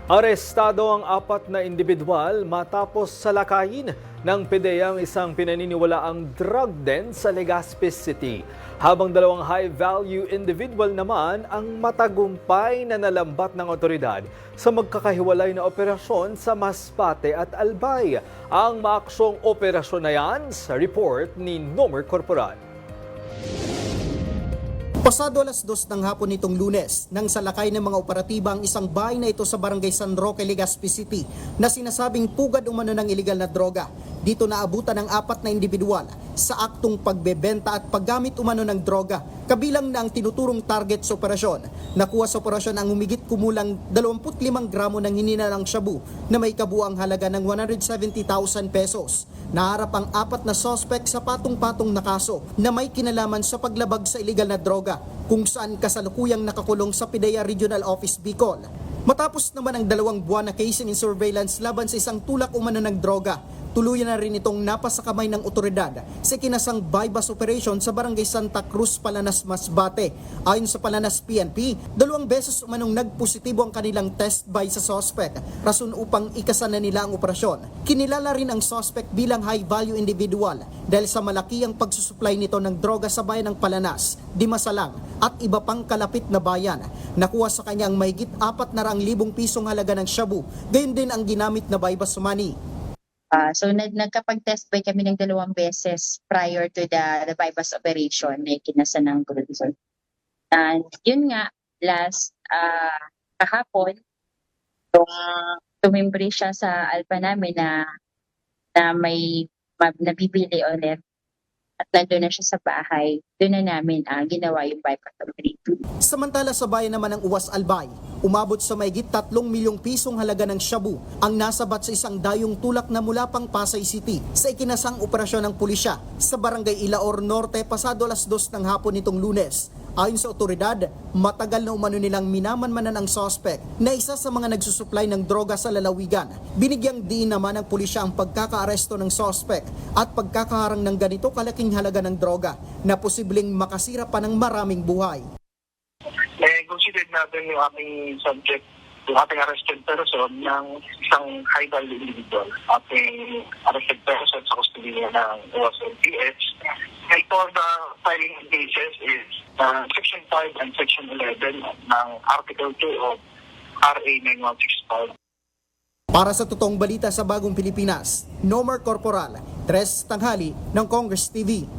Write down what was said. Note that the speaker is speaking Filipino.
Arestado ang apat na individual matapos salakayin ng PDEA ang isang pinaniniwalaang drug den sa Legazpi City. Habang dalawang high-value individual naman ang matagumpay na nalambat ng otoridad sa magkakahiwalay na operasyon sa Masbate at Albay. Ang maaksyong operasyon na yan sa report ni Nomer Corporal. Pasado alas 2 ng hapon nitong Lunes, nang salakay ng mga operatiba ang isang bahay na ito sa Barangay San Roque, Legazpi City na sinasabing pugad umano ng ilegal na droga. Dito naabutan ng apat na individual sa aktong pagbebenta at paggamit umano ng droga, kabilang na ang tinuturong target sa operasyon. Nakuha sa operasyon ang humigit kumulang 25 gramo ng hininalang shabu na may kabuang halaga ng 170,000 pesos. Naharap ang apat na suspect sa patong-patong na kaso na may kinalaman sa paglabag sa ilegal na droga, kung saan kasalukuyang nakakulong sa PDEA Regional Office Bicol. Matapos naman ang 2 buwan na casing and surveillance laban sa isang tulak umano ng droga, tuluyan na rin itong napasakamay ng otoridad sa kinasang bypass operation sa Barangay Santa Cruz, Palanas, Masbate. Ayon sa Palanas PNP, 2 beses umanong nagpositibo ang kanilang test by sa suspect, rason upang ikasana nila ang operasyon. Kinilala rin ang suspect bilang high-value individual dahil sa malaki ang pagsusupply nito ng droga sa bayan ng Palanas, Dimasalang at iba pang kalapit na bayan. Nakuha sa kanya ang mahigit 400,000 pisong halaga ng shabu, gayon din ang ginamit na bypass money. So nagkapag-test by kami ng 2 beses prior to the bypass operation na ikinasa ng cruiser. And yun nga, last kahapon, yung tumimbre siya sa alpa namin na may nabibili ulit at nandun na siya sa bahay, doon na namin ginawa yung bypass operation. Samantala sa bayan naman ng Uwas Albay, umabot sa mahigit 3 milyong pisong halaga ng shabu ang nasabat sa isang dayong tulak na mula pang Pasay City sa ikinasang operasyon ng pulisya sa Barangay Ilaor Norte pasado alas 2 ng hapon nitong Lunes. Ayon sa otoridad, matagal na umano nilang minamanmanan ang suspect na isa sa mga nagsusupply ng droga sa lalawigan. Binigyang diin naman ng pulisya ang pagkakaaresto ng suspect at pagkakaharang ng ganito kalaking halaga ng droga na posibleng makasira pa ng maraming buhay. Consider natin yung ating subject, yung ating arrested person ng isang high-value individual. Ating arrested person sa custody ng OSLPH. And for the filing cases is Section 5 and Section 11 ng Article 2 of RA 9165. Para sa totoong balita sa Bagong Pilipinas, Nomer Corporal, Tres Tanghali ng Congress TV.